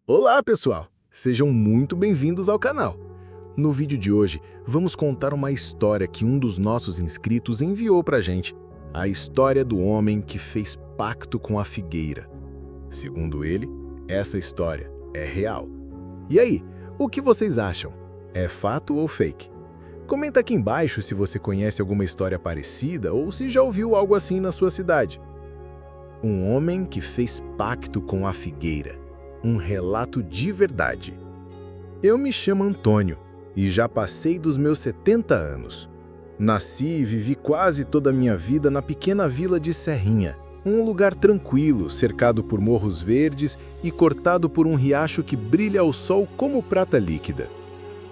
Olá, pessoal! Sejam muito bem-vindos ao canal. No vídeo de hoje, vamos contar uma história que um dos nossos inscritos enviou pra gente. A história do homem que fez pacto com a figueira. Segundo ele, essa história é real. E aí, o que vocês acham? É fato ou fake? Comenta aqui embaixo se você conhece alguma história parecida ou se já ouviu algo assim na sua cidade. Um homem que fez pacto com a figueira. Um relato de verdade. Eu me chamo Antônio e já passei dos meus 70 anos. Nasci e vivi quase toda a minha vida na pequena vila de Serrinha, um lugar tranquilo, cercado por morros verdes e cortado por um riacho que brilha ao sol como prata líquida.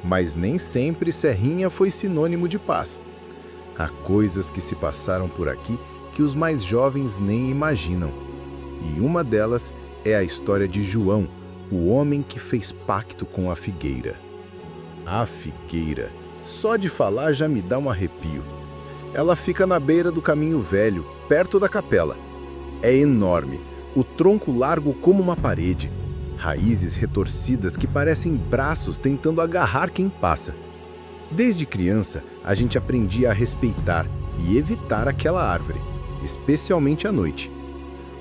Mas nem sempre Serrinha foi sinônimo de paz. Há coisas que se passaram por aqui que os mais jovens nem imaginam. E uma delas é a história de João, o homem que fez pacto com a figueira. A figueira, só de falar já me dá um arrepio. Ela fica na beira do caminho velho, perto da capela. É enorme, o tronco largo como uma parede, raízes retorcidas que parecem braços tentando agarrar quem passa. Desde criança, a gente aprendia a respeitar e evitar aquela árvore, especialmente à noite.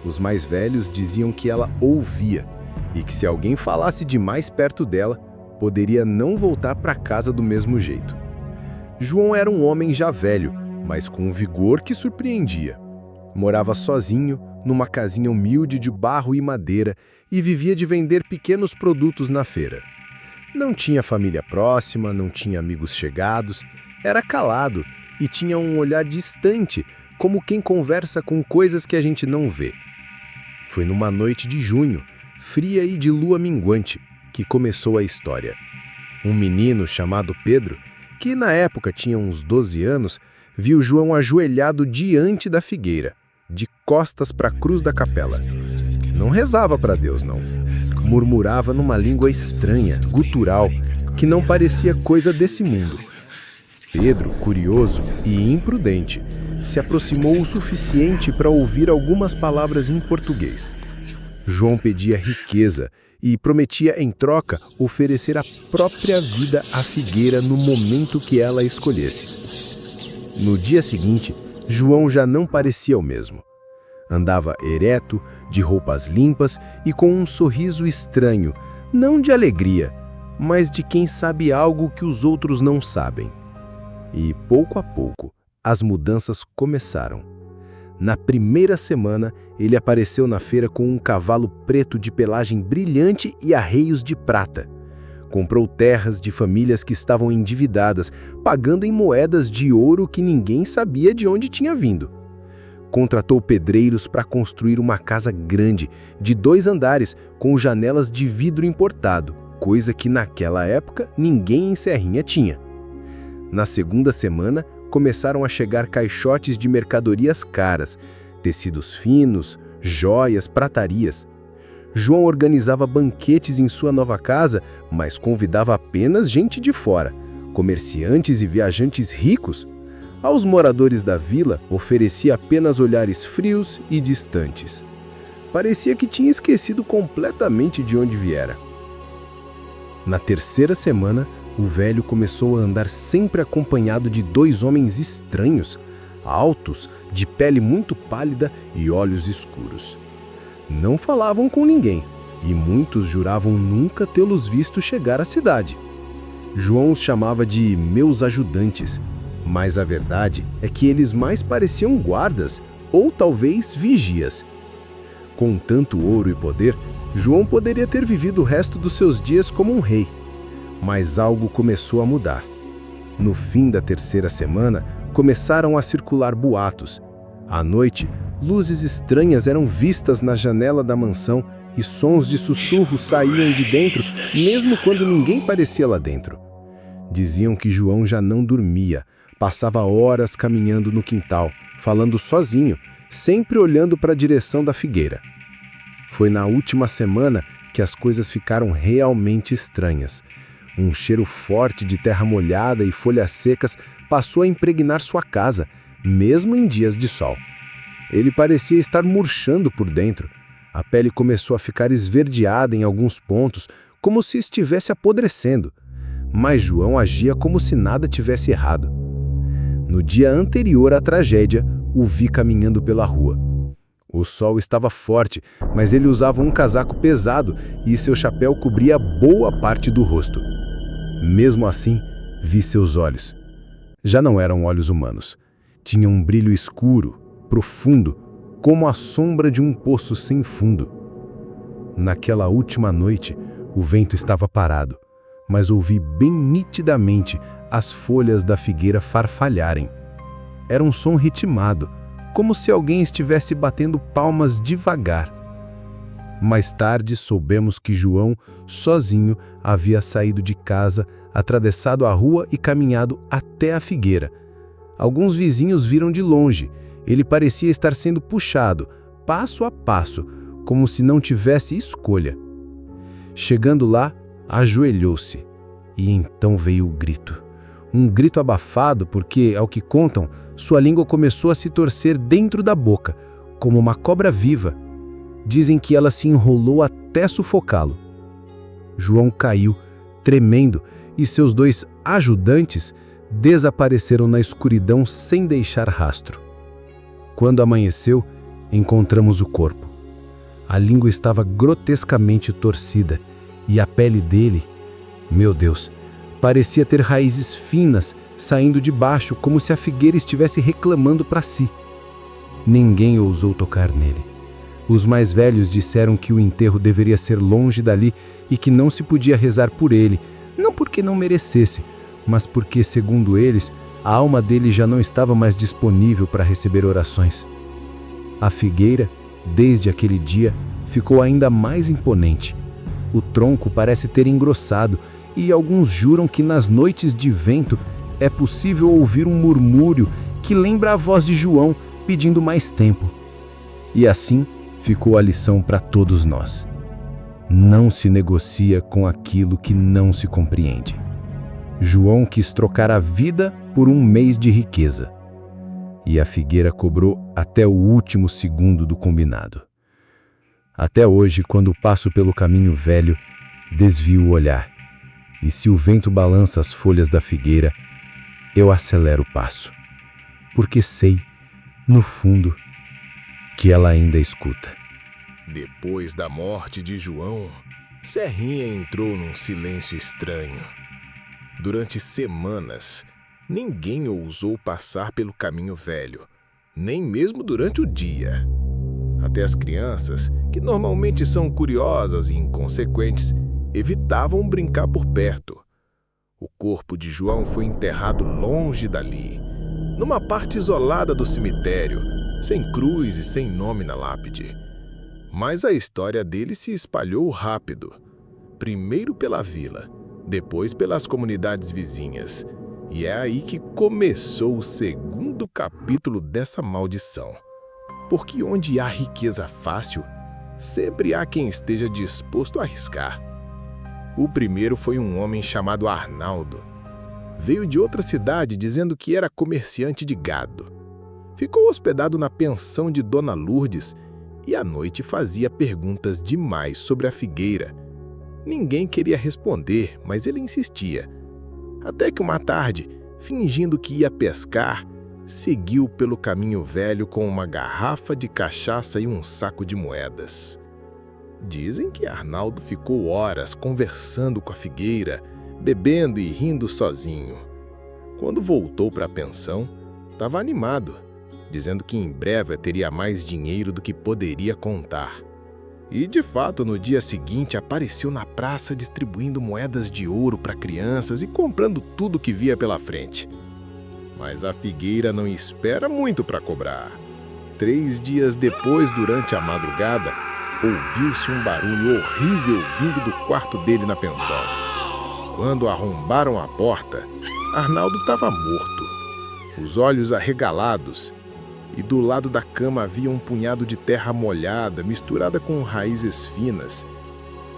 Os mais velhos diziam que ela ouvia e que se alguém falasse demais perto dela, poderia não voltar para casa do mesmo jeito. João era um homem já velho, mas com um vigor que surpreendia. Morava sozinho, numa casinha humilde de barro e madeira e vivia de vender pequenos produtos na feira. Não tinha família próxima, não tinha amigos chegados, era calado e tinha um olhar distante, como quem conversa com coisas que a gente não vê. Foi numa noite de junho, fria e de lua minguante, que começou a história. Um menino chamado Pedro, que na época tinha uns 12 anos, viu João ajoelhado diante da figueira, de costas para a cruz da capela. Não rezava para Deus, não. Murmurava numa língua estranha, gutural, que não parecia coisa desse mundo. Pedro, curioso e imprudente, se aproximou o suficiente para ouvir algumas palavras em português. João pedia riqueza e prometia, em troca, oferecer a própria vida à figueira no momento que ela escolhesse. No dia seguinte, João já não parecia o mesmo. Andava ereto, de roupas limpas e com um sorriso estranho, não de alegria, mas de quem sabe algo que os outros não sabem. E, pouco a pouco, as mudanças começaram. Na primeira semana, ele apareceu na feira com um cavalo preto de pelagem brilhante e arreios de prata. Comprou terras de famílias que estavam endividadas, pagando em moedas de ouro que ninguém sabia de onde tinha vindo. Contratou pedreiros para construir uma casa grande, de 2 andares, com janelas de vidro importado, coisa que naquela época ninguém em Serrinha tinha. Na segunda semana, começaram a chegar caixotes de mercadorias caras, tecidos finos, joias, pratarias. João organizava banquetes em sua nova casa, mas convidava apenas gente de fora, comerciantes e viajantes ricos. Aos moradores da vila, oferecia apenas olhares frios e distantes. Parecia que tinha esquecido completamente de onde viera. Na terceira semana, o velho começou a andar sempre acompanhado de 2 homens estranhos, altos, de pele muito pálida e olhos escuros. Não falavam com ninguém, e muitos juravam nunca tê-los visto chegar à cidade. João os chamava de meus ajudantes, mas a verdade é que eles mais pareciam guardas, ou talvez vigias. Com tanto ouro e poder, João poderia ter vivido o resto dos seus dias como um rei. Mas algo começou a mudar. No fim da terceira semana, começaram a circular boatos. À noite, luzes estranhas eram vistas na janela da mansão e sons de sussurro saíam de dentro, mesmo quando ninguém parecia lá dentro. Diziam que João já não dormia, passava horas caminhando no quintal, falando sozinho, sempre olhando para a direção da figueira. Foi na última semana que as coisas ficaram realmente estranhas. Um cheiro forte de terra molhada e folhas secas passou a impregnar sua casa, mesmo em dias de sol. Ele parecia estar murchando por dentro. A pele começou a ficar esverdeada em alguns pontos, como se estivesse apodrecendo. Mas João agia como se nada tivesse errado. No dia anterior à tragédia, o vi caminhando pela rua. O sol estava forte, mas ele usava um casaco pesado e seu chapéu cobria boa parte do rosto. Mesmo assim, vi seus olhos. Já não eram olhos humanos. Tinham um brilho escuro, profundo, como a sombra de um poço sem fundo. Naquela última noite, o vento estava parado, mas ouvi bem nitidamente as folhas da figueira farfalharem. Era um som ritmado, como se alguém estivesse batendo palmas devagar. Mais tarde soubemos que João, sozinho, havia saído de casa, atravessado a rua e caminhado até a figueira. Alguns vizinhos viram de longe. Ele parecia estar sendo puxado, passo a passo, como se não tivesse escolha. Chegando lá, ajoelhou-se. E então veio o grito. Um grito abafado porque, ao que contam, sua língua começou a se torcer dentro da boca, como uma cobra viva. Dizem que ela se enrolou até sufocá-lo. João caiu, tremendo, e seus 2 ajudantes desapareceram na escuridão sem deixar rastro. Quando amanheceu, encontramos o corpo. A língua estava grotescamente torcida e a pele dele, meu Deus, parecia ter raízes finas saindo de baixo, como se a figueira estivesse reclamando para si. Ninguém ousou tocar nele. Os mais velhos disseram que o enterro deveria ser longe dali e que não se podia rezar por ele, não porque não merecesse, mas porque, segundo eles, a alma dele já não estava mais disponível para receber orações. A figueira, desde aquele dia, ficou ainda mais imponente. O tronco parece ter engrossado e alguns juram que nas noites de vento é possível ouvir um murmúrio que lembra a voz de João pedindo mais tempo. E assim ficou a lição para todos nós. Não se negocia com aquilo que não se compreende. João quis trocar a vida por um mês de riqueza. E a figueira cobrou até o último segundo do combinado. Até hoje, quando passo pelo caminho velho, desvio o olhar. E se o vento balança as folhas da figueira, eu acelero o passo. Porque sei, no fundo, que ela ainda escuta. Depois da morte de João, Serrinha entrou num silêncio estranho. Durante semanas, ninguém ousou passar pelo caminho velho, nem mesmo durante o dia. Até as crianças, que normalmente são curiosas e inconsequentes, evitavam brincar por perto. O corpo de João foi enterrado longe dali, numa parte isolada do cemitério, sem cruz e sem nome na lápide. Mas a história dele se espalhou rápido, primeiro pela vila, depois pelas comunidades vizinhas. E é aí que começou o segundo capítulo dessa maldição. Porque onde há riqueza fácil, sempre há quem esteja disposto a arriscar. O primeiro foi um homem chamado Arnaldo. Veio de outra cidade dizendo que era comerciante de gado. Ficou hospedado na pensão de Dona Lourdes e à noite fazia perguntas demais sobre a figueira. Ninguém queria responder, mas ele insistia. Até que uma tarde, fingindo que ia pescar, seguiu pelo caminho velho com uma garrafa de cachaça e um saco de moedas. Dizem que Arnaldo ficou horas conversando com a figueira, bebendo e rindo sozinho. Quando voltou para a pensão, estava animado, dizendo que em breve teria mais dinheiro do que poderia contar. E, de fato, no dia seguinte apareceu na praça distribuindo moedas de ouro para crianças e comprando tudo que via pela frente. Mas a figueira não espera muito para cobrar. 3 dias depois, durante a madrugada, ouviu-se um barulho horrível vindo do quarto dele na pensão. Quando arrombaram a porta, Arnaldo estava morto, os olhos arregalados, e do lado da cama havia um punhado de terra molhada misturada com raízes finas.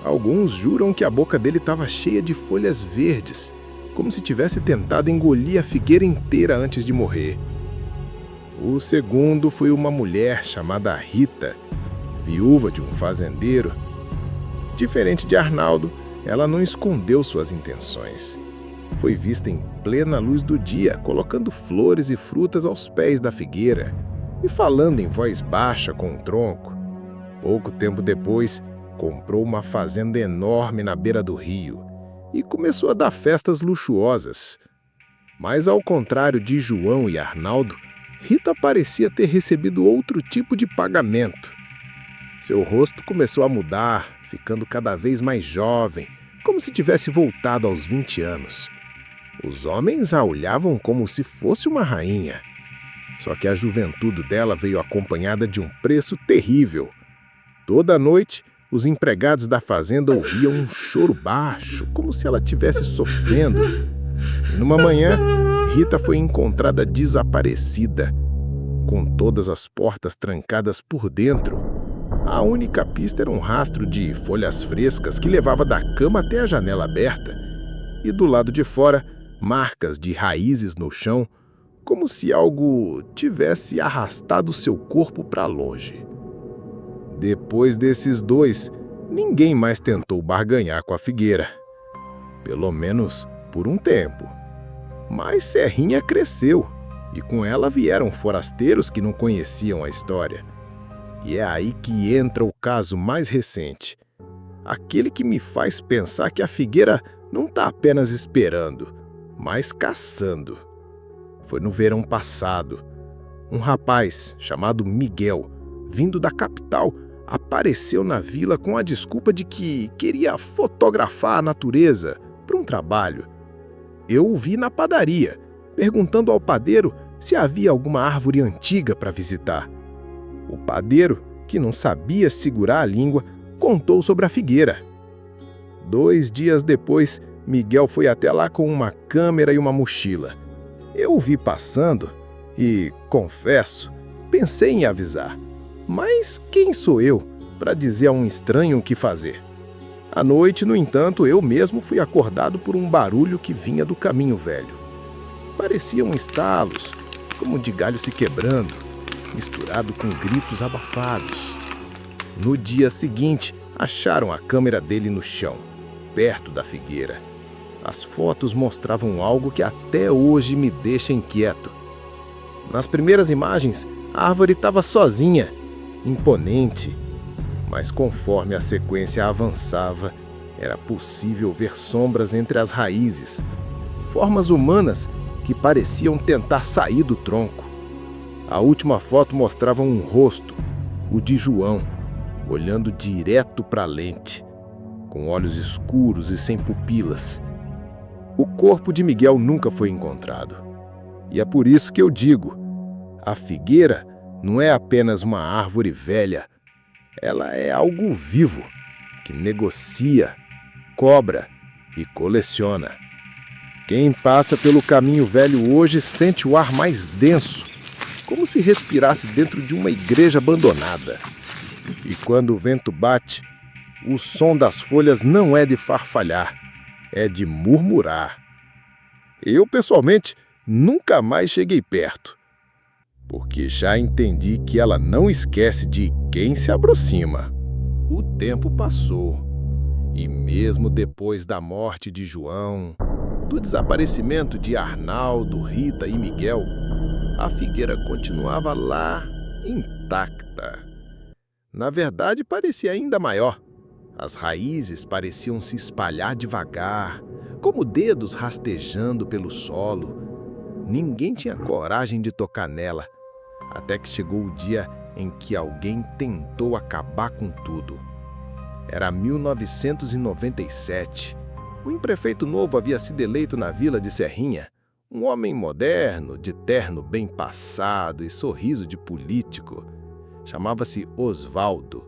Alguns juram que a boca dele estava cheia de folhas verdes, como se tivesse tentado engolir a figueira inteira antes de morrer. O segundo foi uma mulher chamada Rita. viúva de um fazendeiro. Diferente de Arnaldo, ela não escondeu suas intenções. Foi vista em plena luz do dia, colocando flores e frutas aos pés da figueira e falando em voz baixa com o tronco. Pouco tempo depois, comprou uma fazenda enorme na beira do rio e começou a dar festas luxuosas. Mas, ao contrário de João e Arnaldo, Rita parecia ter recebido outro tipo de pagamento. Seu rosto começou a mudar, ficando cada vez mais jovem, como se tivesse voltado aos 20 anos. Os homens a olhavam como se fosse uma rainha. Só que a juventude dela veio acompanhada de um preço terrível. Toda noite, os empregados da fazenda ouviam um choro baixo, como se ela estivesse sofrendo. E numa manhã, Rita foi encontrada desaparecida, com todas as portas trancadas por dentro. A única pista era um rastro de folhas frescas que levava da cama até a janela aberta. E do lado de fora, marcas de raízes no chão, como se algo tivesse arrastado seu corpo para longe. Depois desses dois, ninguém mais tentou barganhar com a figueira. Pelo menos por um tempo. Mas Serrinha cresceu, e com ela vieram forasteiros que não conheciam a história. E é aí que entra o caso mais recente. Aquele que me faz pensar que a figueira não está apenas esperando, mas caçando. Foi no verão passado. Um rapaz chamado Miguel, vindo da capital, apareceu na vila com a desculpa de que queria fotografar a natureza para um trabalho. Eu o vi na padaria, perguntando ao padeiro se havia alguma árvore antiga para visitar. O padeiro, que não sabia segurar a língua, contou sobre a figueira. 2 dias depois, Miguel foi até lá com uma câmera e uma mochila. Eu o vi passando e, confesso, pensei em avisar. Mas quem sou eu para dizer a um estranho o que fazer? À noite, no entanto, eu mesmo fui acordado por um barulho que vinha do caminho velho. Pareciam estalos, como de galho se quebrando, misturado com gritos abafados. No dia seguinte, acharam a câmera dele no chão, perto da figueira. As fotos mostravam algo que até hoje me deixa inquieto. Nas primeiras imagens, a árvore estava sozinha, imponente. Mas conforme a sequência avançava, era possível ver sombras entre as raízes, formas humanas que pareciam tentar sair do tronco. A última foto mostrava um rosto, o de João, olhando direto para a lente, com olhos escuros e sem pupilas. O corpo de Miguel nunca foi encontrado. E é por isso que eu digo, a figueira não é apenas uma árvore velha, ela é algo vivo, que negocia, cobra e coleciona. Quem passa pelo caminho velho hoje sente o ar mais denso, como se respirasse dentro de uma igreja abandonada. E quando o vento bate, o som das folhas não é de farfalhar, é de murmurar. Eu, pessoalmente, nunca mais cheguei perto, porque já entendi que ela não esquece de quem se aproxima. O tempo passou, e mesmo depois da morte de João, do desaparecimento de Arnaldo, Rita e Miguel, a figueira continuava lá, intacta. Na verdade, parecia ainda maior. As raízes pareciam se espalhar devagar, como dedos rastejando pelo solo. Ninguém tinha coragem de tocar nela, até que chegou o dia em que alguém tentou acabar com tudo. Era 1997. O prefeito novo havia sido eleito na vila de Serrinha. Um homem moderno, de terno bem passado e sorriso de político. Chamava-se Osvaldo.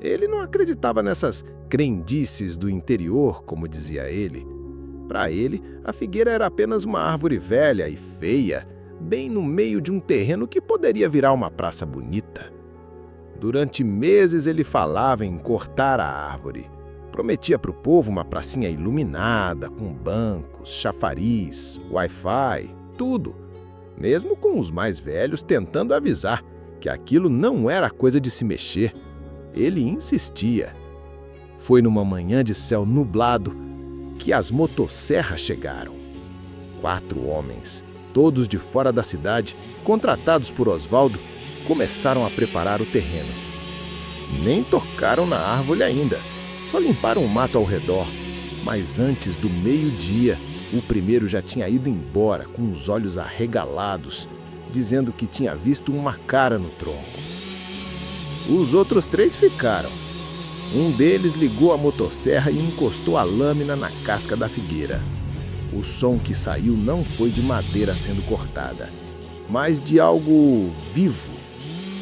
Ele não acreditava nessas crendices do interior, como dizia ele. Para ele, a figueira era apenas uma árvore velha e feia, bem no meio de um terreno que poderia virar uma praça bonita. Durante meses ele falava em cortar a árvore. Prometia para o povo uma pracinha iluminada, com bancos, chafariz, Wi-Fi, tudo. Mesmo com os mais velhos tentando avisar que aquilo não era coisa de se mexer, ele insistia. Foi numa manhã de céu nublado que as motosserras chegaram. 4 homens, todos de fora da cidade, contratados por Osvaldo, começaram a preparar o terreno. Nem tocaram na árvore ainda, só limparam o mato ao redor. Mas antes do meio-dia, o primeiro já tinha ido embora com os olhos arregalados, dizendo que tinha visto uma cara no tronco. Os outros 3 ficaram. Um deles ligou a motosserra e encostou a lâmina na casca da figueira. O som que saiu não foi de madeira sendo cortada, mas de algo vivo,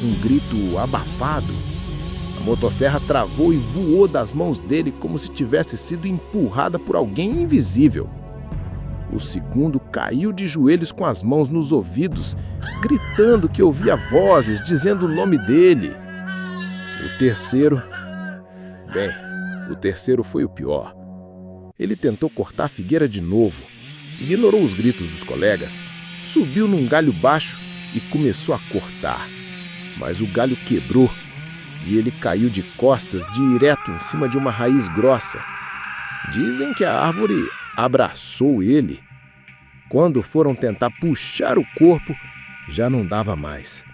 um grito abafado. A motosserra travou e voou das mãos dele como se tivesse sido empurrada por alguém invisível. O segundo caiu de joelhos com as mãos nos ouvidos, gritando que ouvia vozes dizendo o nome dele. O terceiro foi o pior. Ele tentou cortar a figueira de novo, ignorou os gritos dos colegas, subiu num galho baixo e começou a cortar. Mas o galho quebrou e ele caiu de costas direto em cima de uma raiz grossa. Dizem que a árvore abraçou ele. Quando foram tentar puxar o corpo, já não dava mais.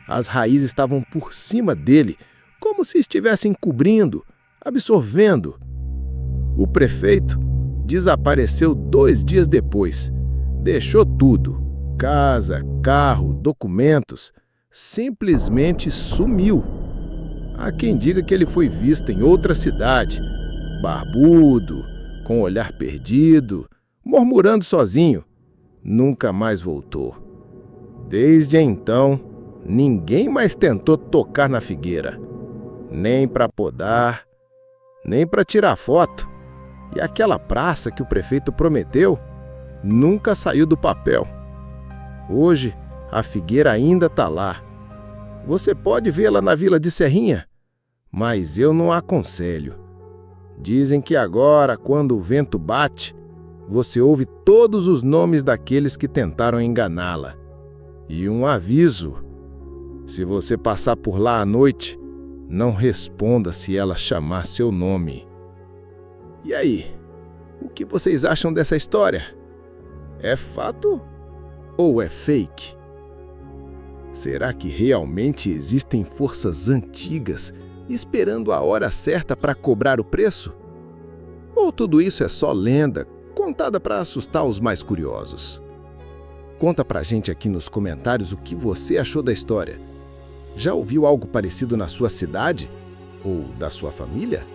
As raízes estavam por cima dele, como se estivessem cobrindo, absorvendo. O prefeito desapareceu 2 dias depois. Deixou tudo: casa, carro, documentos. Simplesmente sumiu. Há quem diga que ele foi visto em outra cidade, barbudo, com o olhar perdido, murmurando sozinho. Nunca mais voltou. Desde então, ninguém mais tentou tocar na figueira, nem para podar, nem para tirar foto. E aquela praça que o prefeito prometeu nunca saiu do papel. Hoje, a figueira ainda está lá. Você pode vê-la na Vila de Serrinha, mas eu não aconselho. Dizem que agora, quando o vento bate, você ouve todos os nomes daqueles que tentaram enganá-la. E um aviso: se você passar por lá à noite, não responda se ela chamar seu nome. E aí, o que vocês acham dessa história? É fato ou é fake? Será que realmente existem forças antigas esperando a hora certa para cobrar o preço? Ou tudo isso é só lenda, contada para assustar os mais curiosos? Conta pra gente aqui nos comentários o que você achou da história. Já ouviu algo parecido na sua cidade? Ou da sua família?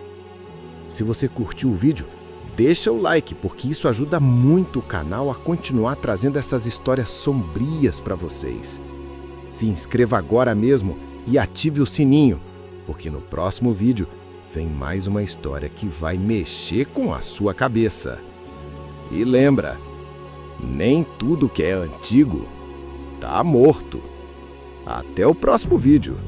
Se você curtiu o vídeo, deixa o like, porque isso ajuda muito o canal a continuar trazendo essas histórias sombrias para vocês. Se inscreva agora mesmo e ative o sininho, porque no próximo vídeo vem mais uma história que vai mexer com a sua cabeça. E lembra, nem tudo que é antigo tá morto. Até o próximo vídeo.